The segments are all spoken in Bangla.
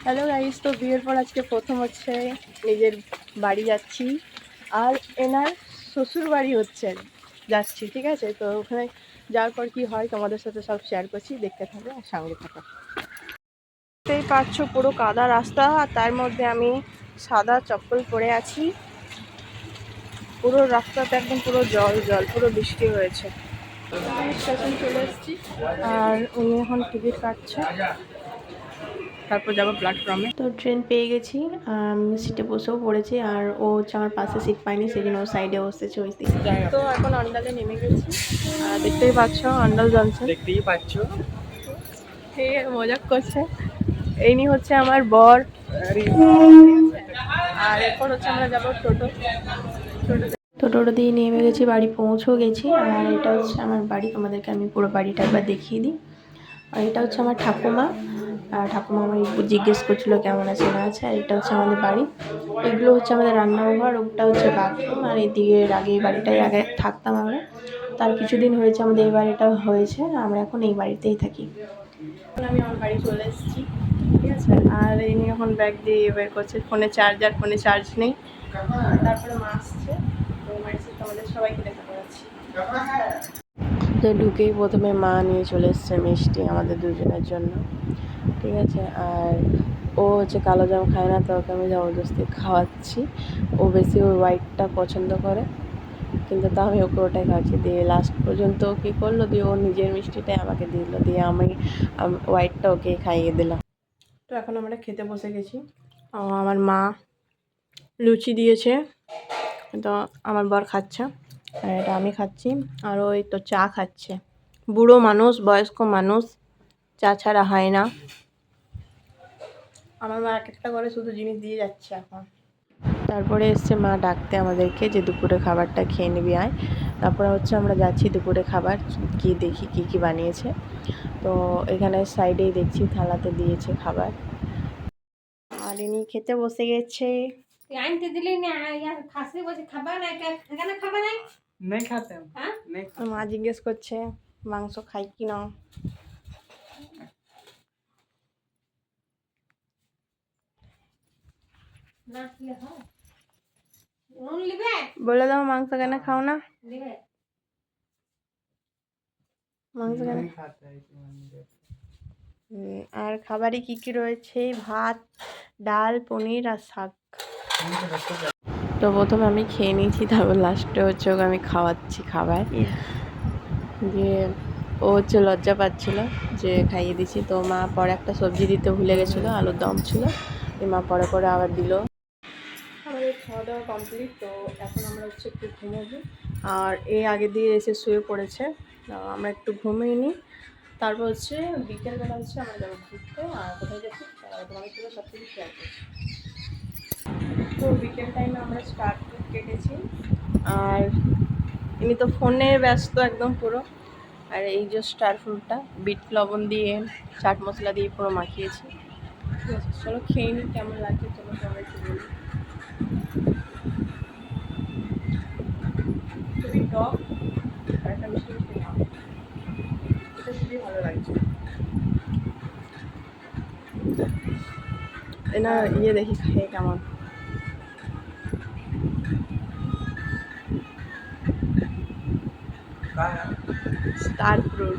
হ্যালো গাইস, তো বিয়ের পর আজকে প্রথম হচ্ছে নিজের বাড়ি যাচ্ছি। আর এনার শ্বশুর বাড়ি হচ্ছে যাচ্ছি, ঠিক আছে? তো ওখানে যাওয়ার পর কি হয় তোমাদের সাথে সব শেয়ার করছি, দেখতে থাকো আর সঙ্গে থাকো। দেখতেই পাচ্ছ পুরো কাদা রাস্তা, আর তার মধ্যে আমি সাদা চপ্পল পরে আছি। পুরো রাস্তাতে একদম পুরো জল জল, পুরো বৃষ্টি হয়েছে। স্টেশন চলে এসেছি আর উনি এখন টিকিট কাটছে, তারপর যাবো প্ল্যাটফর্মে। তো ট্রেন পেয়ে গেছি, আমি সিটে বসেও পড়েছি, আর ও হচ্ছে আমার পাশে সিট পাইনি, সেই জন্য ও সাইডে বসেছে ওই দিকে। তো এখন অন্ডালে নেমে গেছি, দেখতেই পাচ্ছ অন্ডাল জংশন, দেখতেই পাচ্ছ। ঠিক আছে, মজাক করছে। এই হচ্ছে আমার বর, আর এরপর হচ্ছে আমরা যাবো টোটো। তো টোটো দিয়ে নেমে গেছি, বাড়ি পৌঁছেও গেছি। আর এটা হচ্ছে আমার বাড়ি, তোমাদেরকে আমি পুরো বাড়িটা একবার দেখিয়ে দিই। আর এটা হচ্ছে আমার ঠাকুমা, আর ঠাকুমা আমায় জিজ্ঞেস করছিল কেমন আছে না আছে। আর এটা হচ্ছে আমাদের বাড়ি, এগুলো হচ্ছে আমাদের রান্নাঘর, ওটা হচ্ছে বাথরুম। আর এইদিকে আগে এই বাড়িটাই আগে থাকতাম আমরা, তার কিছুদিন হয়েছে আমাদের এই বাড়িটা হয়েছে, আমরা এখন এই বাড়িতেই থাকি। এখন আমি আমার বাড়ি চলে এসেছি, ঠিক আছে। আর এই নিয়ে এখন ব্যাগ দিয়ে বের করছে, ফোনে চার্জার, ফোনে চার্জ নেই। তারপরে মা আসছে, তো মায়ের সাথে আমাদের সবাইকে দেখা করাচ্ছি। তো ঢুকেই প্রথমে মা নিয়ে চলে এসছে মিষ্টি আমাদের দুজনের জন্য, ঠিক আছে। আর ও হচ্ছে কালো জাম খায় না, তো ওকে আমি জবরদস্তি খাওয়াচ্ছি। ও বেশি ওই হোয়াইটটা পছন্দ করে, কিন্তু তা আমি ওকে ওটাই খাওয়াচ্ছি। দিয়ে লাস্ট পর্যন্ত ও কী করলো, দিয়ে ও নিজের মিষ্টিটাই আমাকে দিল, দিয়ে আমি হোয়াইটটা ওকে খাইয়ে দিলাম। তো এখন আমরা খেতে বসে গেছি। আমার মা লুচি দিয়েছে, তো আমার বর খাচ্ছে, আর এটা আমি খাচ্ছি। আর ওই তো চা খাচ্ছে, বুড়ো মানুষ, বয়স্ক মানুষ, চা ছাড়া হয় না। আমার মা এক একটা করে শুধু জিনিস দিয়ে যাচ্ছে এখন। তারপরে এসছে মা ডাকতে আমাদেরকে, যে দুপুরে খাবারটা খেয়ে নিবি আয়। তারপরে হচ্ছে আমরা যাচ্ছি দুপুরে খাবার কি দেখি কি কি বানিয়েছে। তো এখানে সাইডেই দেখছি থালাতে দিয়েছে খাবার, আর ইনি খেতে বসে গেছে। আনতে দিলি না, খাসি বসে খাবার না, এখানে খাবার নাই, नहीं खाते हम। হ্যাঁ? नहीं তো মা জিজ্ঞেস করছে মাংস খাই কি না। না খেলে হয়? নুন লিবে? বলে দাও মাংস কেন খাও না, লিবে? মাংস কেন। नहीं खाता है इसलिए। আর খাবারে কি কি রয়েছে, ভাত, ডাল, পনির আর শাক। তো প্রথমে আমি খেয়ে নিয়েছি, তারপর লাস্টে হচ্ছে ওকে আমি খাওয়াচ্ছি খাবার। দিয়ে ও হচ্ছে লজ্জা পাচ্ছিল যে খাইয়ে দিছি। তো মা পরে একটা সবজি দিতে ভুলে গেছিলো, আলুর দম ছিল, মা পরে পরে আবার দিল। আমাদের খাওয়া দাওয়া কমপ্লিট, তো এখন আমরা হচ্ছে একটু ঘুমোবো। আর এই আগে দিয়ে এসে শুয়ে পড়েছে, আমরা একটু ঘুমিয়ে নিই। তারপর হচ্ছে বিকেলবেলা হচ্ছে আমরা যাবো ঘুরতে। আর কোথায় যাচ্ছি তোমাদের সাথে সব কিছু শেয়ার করছি। তো বিকেল টাইমে আমরা স্টার ফ্রুট কেটেছি, আর ইনি তো ফোনে ব্যস্ত একদম পুরো। আর এই যে স্টার ফ্রুটটা বিট লবণ দিয়ে চাট মশলা দিয়ে পুরো মাখিয়েছি, ঠিক আছে। চলো খেয়ে নিই, কেমন লাগছে চলো তোমরা একটু বলি। খুবই টক আর একটা মিষ্টি মিষ্টি ভাব, এটা খুবই ভালো লাগছে। না ইয়ে দেখি খেয়ে কেমন। स्टार फ्रूट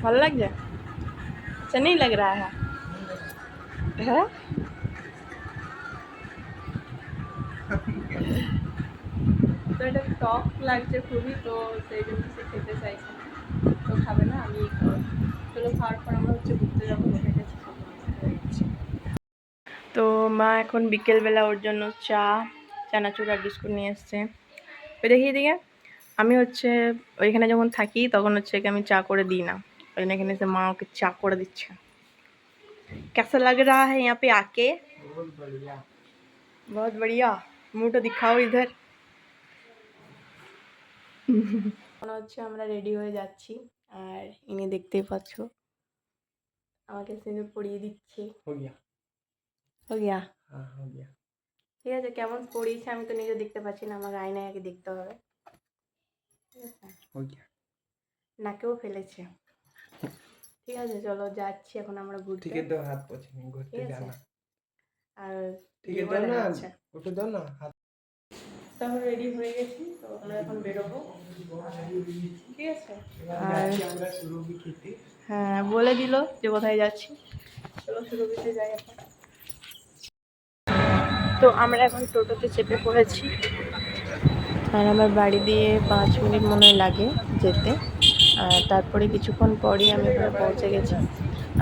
ভালো লাগছে, अच्छा नहीं लग रहा है? হ্যাঁ তো এটা টক লাগছে খুবই, তো সেই জন্য সে খেতে চাইছে না, তো খাবে না, আমি খাবো। চলো খাওয়ার পর আমরা হচ্ছে ঘুরতে যাবো, কোথায় গেছি তো মা এখন বিকেলবেলা ওর জন্য চা, চানাচুর আর বিস্কুট নিয়ে এসছে। ওই দেখিয়ে দিকে আমি হচ্ছে ওইখানে যখন থাকি তখন হচ্ছে কি আমি চা করে দিই না, ওই জন্য এখানে এসে মা ওকে চা করে দিচ্ছে। कैसा लग रहा है यहाँ पे आके? बहुत बढ़िया। बहुत बढ़िया। मुँह तो दिखाओ इधर। মনে হচ্ছে আমরা রেডি হয়ে যাচ্ছি, আর ইনি দেখতেই পাচ্ছ আমাকে সিঁদুর পরিয়ে দিচ্ছে। हो गया। हो गया? हाँ हो गया। ঠিক আছে, কেমন পরিয়েছে আমি তো নিজে দেখতে পাচ্ছি না, আমার আয়নায় আগে দেখতে হবে, ঠিক আছে। हो गया। নাকেও ফেলেছে। ঠিক আছে চলো যাচ্ছি এখন আমরা ঘুরতে। ठीक है दो हाथ पोछे नहीं ঠিক घुरते আছে जाना আর ठीक বিয়ে है করে दो দেখা ना যাচ্ছে। उठो दो ना हाथ তো আমরা রেডি হয়ে গেছি, তো আমরা এখন বেরোবো। ঠিক আছে আর যাচ্ছি আমরা সুরভি খেতে। হ্যাঁ বলে দিল যে কোথায় যাচ্ছি, চলো সুরভিতে যাই এখন। তো আমরা এখন টোটোতে চেপে পড়েছি আর আমার বাড়ি দিয়ে 5 মিনিট মনে হয় লাগে যেতে। আর তারপরে কিছুক্ষণ পরই আমি ওখানে পৌঁছে গেছি।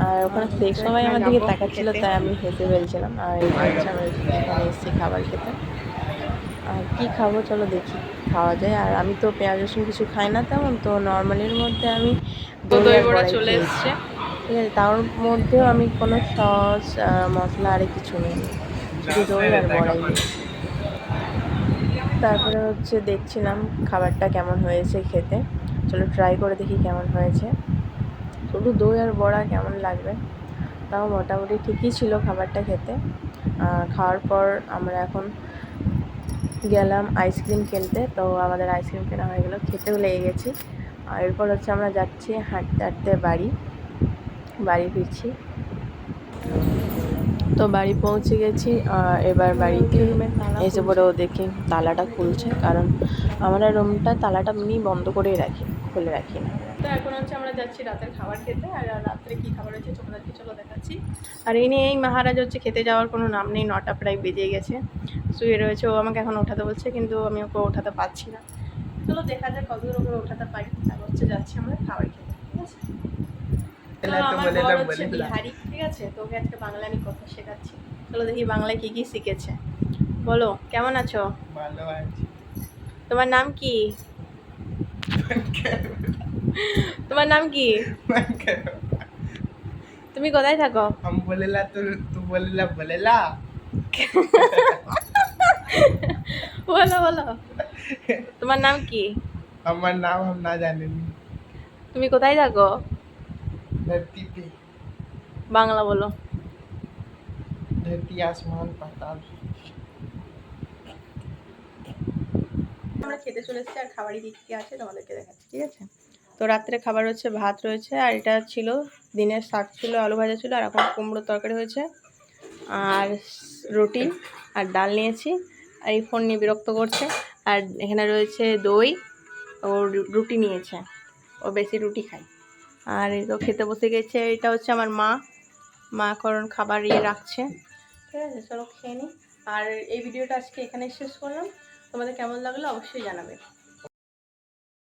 আর ওখানে সেই সবাই আমার দিকে তাকাচ্ছিল, তাই আমি হেসে ফেলছিলাম। আর এই হচ্ছে আমরা এখানে এসেছি খাবার খেতে। আর কী খাবো চলো দেখি খাওয়া যায়। আর আমি তো পেঁয়াজ রসুন কিছু খাই না তেমন, তো নর্মালির মধ্যে আমি দই বড়া চলে এসছে। ঠিক আছে, তার মধ্যেও আমি কোনো সস মশলা আর কিছু নেই, শুধু দই আর বড়াই নিয়েছি। তারপরে হচ্ছে দেখছিলাম খাবারটা কেমন হয়েছে খেতে, চলো ট্রাই করে দেখি কেমন হয়েছে। শুধু দই আর বড়া কেমন লাগবে, তাও মোটামুটি ঠিকই ছিল খাবারটা খেতে। খাওয়ার পর আমরা এখন গেলাম আইসক্রিম কিনতে, তো আমাদের আইসক্রিম কেনা হয়ে গেলো, খেতেও লেগে গেছি। আর এরপর হচ্ছে আমরা যাচ্ছি হাঁটতে হাঁটতে বাড়ি ফিরছি। তো বাড়ি পৌঁছে গেছি। এবার বাড়িতে এসে পরে ও দেখি তালাটা খুলছে, কারণ আমরা রুমটা তালাটা এমনি বন্ধ করেই রাখি, খুলে রাখি না। তো এখন হচ্ছে আমরা যাচ্ছি রাতের খাবার খেতে। আর রাত্রে কী খাবার হচ্ছে তোমাদেরকে চলো দেখাচ্ছি। আর এই মহারাজ হচ্ছে খেতে যাওয়ার কোনো নাম নেই, 9টা প্রায় বেজে গেছে, শুয়ে রয়েছে। ও আমাকে এখন ওঠাতে বলছে, কিন্তু আমি ওকে ওঠাতে পারছি না। চলো দেখা যাক কতদূর ওকে ওঠাতে পারি। আর হচ্ছে যাচ্ছি আমরা খাবার খেতে। ঠিক আছে, তো আমার বর হচ্ছে বিহারি, ঠিক আছে, তো ওকে আজকে বাংলা আমি কথা শেখাচ্ছি। চলো দেখি বাংলায় কি কি শিখেছে। বলো কেমন আছো? ভালো আছি। তোমার নাম কি? তোমার নাম কি? তুমি কোথায় থাকো? हम बोलेला तो तू बोलेला বলো বলো, তোমার নাম কি? हमार नाम हम ना जाने তুমি কোথায় থাকো? धरती पे বাংলা বলো। धरती आसमान पाताल। আমরা খেতে চলে এসেছি আর খাবারই কি কি আছে তোমাদেরকে দেখাচ্ছি। ঠিক আছে, তো রাত্রে খাবার হচ্ছে ভাত রয়েছে, আর এটা ছিল দিনের শাক ছিল, আলু ভাজা ছিল, আর এখন কুমড়োর তরকারি হয়েছে, আর রুটি আর ডাল নিয়েছি। আর এই ফোন নিয়ে বিরক্ত করছে। আর এখানে রয়েছে দই, ও রুটি নিয়েছে, ও বেশি রুটি খায়। আর এই তো খেতে বসে গেছে। এটা হচ্ছে আমার মা এখন খাবার রাখছে। ঠিক আছে চলো খেয়ে নিই। আর এই ভিডিওটা আজকে এখানে শেষ করলাম, তোমাদের কেমন লাগলো অবশ্যই জানাবে।